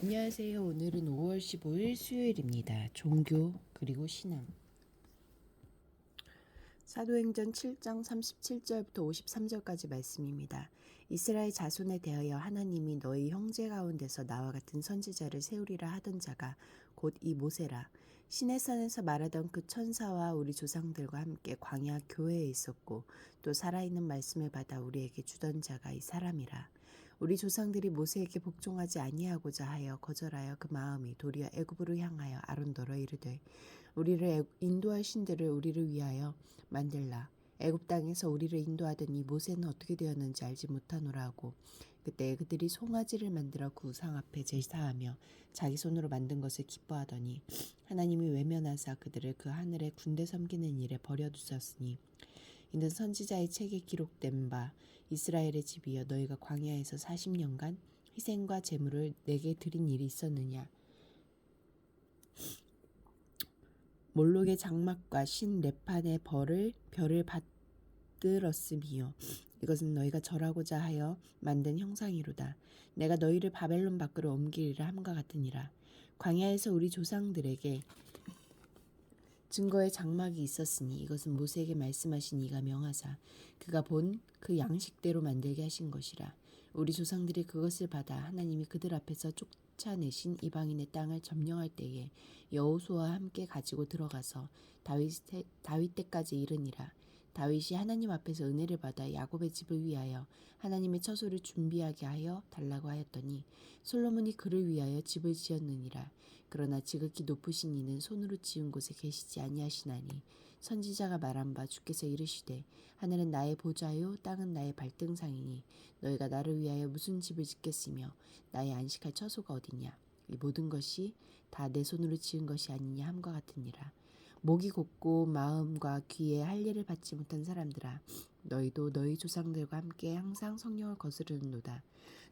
안녕하세요. 오늘은 5월 15일 수요일입니다. 종교 그리고 신앙. 사도행전 7장 37절부터 53절까지 말씀입니다. 이스라엘 자손에 대하여 하나님이 너희 형제 가운데서 나와 같은 선지자를 세우리라 하던 자가 곧 이 모세라. 시내산에서 말하던 그 천사와 우리 조상들과 함께 광야 교회에 있었고 또 살아있는 말씀을 받아 우리에게 주던 자가 이 사람이라. 우리 조상들이 모세에게 복종하지 아니하고자 하여 거절하여 그 마음이 도리어 애굽으로 향하여 아론더러 이르되 우리를 인도할 신들을 우리를 위하여 만들라. 애굽 땅에서 우리를 인도하던 이 모세는 어떻게 되었는지 알지 못하노라 하고 그때 그들이 송아지를 만들어 그 우상 앞에 제사하며 자기 손으로 만든 것을 기뻐하더니 하나님이 외면하사 그들을 그 하늘의 군대 섬기는 일에 버려두셨으니 이는 선지자의 책에 기록된 바 이스라엘의 집이여 너희가 광야에서 40년간 희생과 제물을 내게 드린 일이 있었느냐. 몰록의 장막과 신 레판의 별을 받들었음이요 이것은 너희가 절하고자 하여 만든 형상이로다. 내가 너희를 바벨론 밖으로 옮기리라 함과 같으니라. 광야에서 우리 조상들에게 증거의 장막이 있었으니 이것은 모세에게 말씀하신 이가 명하사 그가 본 그 양식대로 만들게 하신 것이라. 우리 조상들이 그것을 받아 하나님이 그들 앞에서 쫓아내신 이방인의 땅을 점령할 때에 여호수아와 함께 가지고 들어가서 다윗 때까지 이르니라. 다윗이 하나님 앞에서 은혜를 받아 야곱의 집을 위하여 하나님의 처소를 준비하게 하여 달라고 하였더니 솔로몬이 그를 위하여 집을 지었느니라. 그러나 지극히 높으신 이는 손으로 지은 곳에 계시지 아니하시나니 선지자가 말한 바 주께서 이르시되 하늘은 나의 보좌요 땅은 나의 발등상이니 너희가 나를 위하여 무슨 집을 짓겠으며 나의 안식할 처소가 어디냐. 이 모든 것이 다 내 손으로 지은 것이 아니냐 함과 같으니라. 목이 곧고 마음과 귀에 할례를 받지 못한 사람들아 너희도 너희 조상들과 함께 항상 성령을 거스르는도다.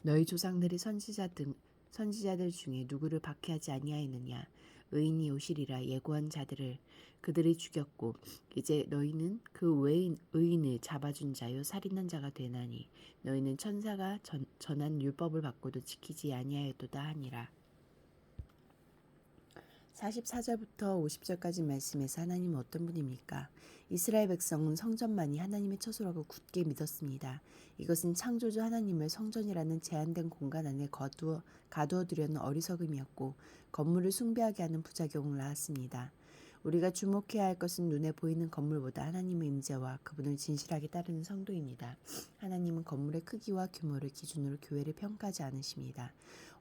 너희 조상들이 선지자들 중에 누구를 박해하지 아니하였느냐. 의인이 오시리라 예고한 자들을 그들이 죽였고 이제 너희는 그 의인을 잡아준 자요 살인한 자가 되나니 너희는 천사가 전한 율법을 받고도 지키지 아니하였도다 하니라. 44절부터 50절까지 말씀에서 하나님은 어떤 분입니까? 이스라엘 백성은 성전만이 하나님의 처소라고 굳게 믿었습니다. 이것은 창조주 하나님을 성전이라는 제한된 공간 안에 가두어두려는 어리석음이었고 건물을 숭배하게 하는 부작용을 낳았습니다. 우리가 주목해야 할 것은 눈에 보이는 건물보다 하나님의 임재와 그분을 진실하게 따르는 성도입니다. 하나님은 건물의 크기와 규모를 기준으로 교회를 평가하지 않으십니다.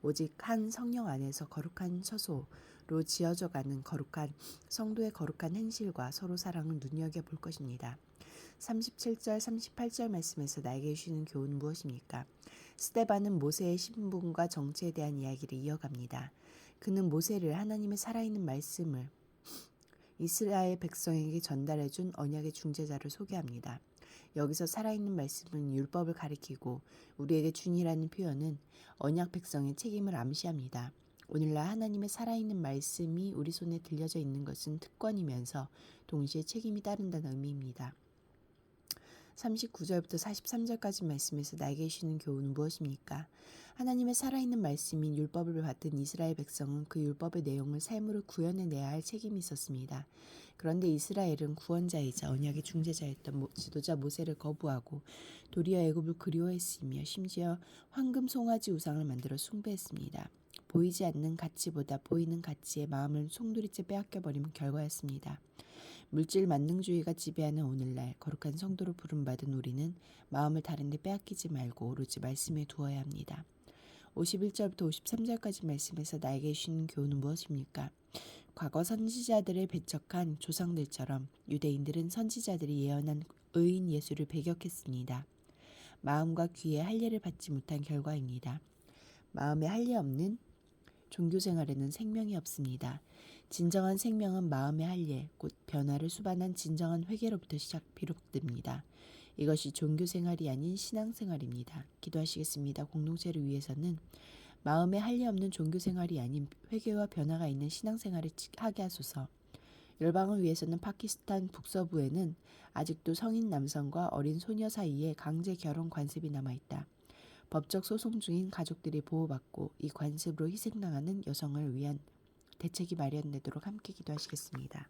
오직 한 성령 안에서 거룩한 처소로 지어져가는 거룩한 성도의 거룩한 행실과 서로 사랑을 눈여겨볼 것입니다. 37절 38절 말씀에서 나에게 주시는 교훈은 무엇입니까? 스데반은 모세의 신분과 정체에 대한 이야기를 이어갑니다. 그는 모세를 하나님의 살아있는 말씀을 이스라엘 백성에게 전달해준 언약의 중재자를 소개합니다. 여기서 살아있는 말씀은 율법을 가리키고 우리에게 준이라는 표현은 언약 백성의 책임을 암시합니다. 오늘날 하나님의 살아있는 말씀이 우리 손에 들려져 있는 것은 특권이면서 동시에 책임이 따른다는 의미입니다. 39절부터 43절까지 말씀에서 나에게 주시는 교훈은 무엇입니까? 하나님의 살아있는 말씀인 율법을 받은 이스라엘 백성은 그 율법의 내용을 삶으로 구현해내야 할 책임이 있었습니다. 그런데 이스라엘은 구원자이자 언약의 중재자였던 지도자 모세를 거부하고 도리어 애굽을 그리워했으며 심지어 황금 송아지 우상을 만들어 숭배했습니다. 보이지 않는 가치보다 보이는 가치에 마음을 송두리째 빼앗겨버린 결과였습니다. 물질 만능주의가 지배하는 오늘날 거룩한 성도로 부름받은 우리는 마음을 다른 데 빼앗기지 말고 오로지 말씀에 두어야 합니다. 51절부터 53절까지 말씀에서 나에게 주시는 교훈은 무엇입니까? 과거 선지자들을 배척한 조상들처럼 유대인들은 선지자들이 예언한 의인 예수를 배격했습니다. 마음과 귀에 할례를 받지 못한 결과입니다. 마음에 할례 없는 종교생활에는 생명이 없습니다. 진정한 생명은 마음의 할례, 곧 변화를 수반한 진정한 회개로부터 비롯됩니다. 이것이 종교생활이 아닌 신앙생활입니다. 기도하시겠습니다. 공동체를 위해서는 마음에 할례 없는 종교생활이 아닌 회개와 변화가 있는 신앙생활을 하게 하소서. 열방을 위해서는 파키스탄 북서부에는 아직도 성인 남성과 어린 소녀 사이에 강제 결혼 관습이 남아있다. 법적 소송 중인 가족들이 보호받고 이 관습으로 희생당하는 여성을 위한 대책이 마련되도록 함께 기도하시겠습니다.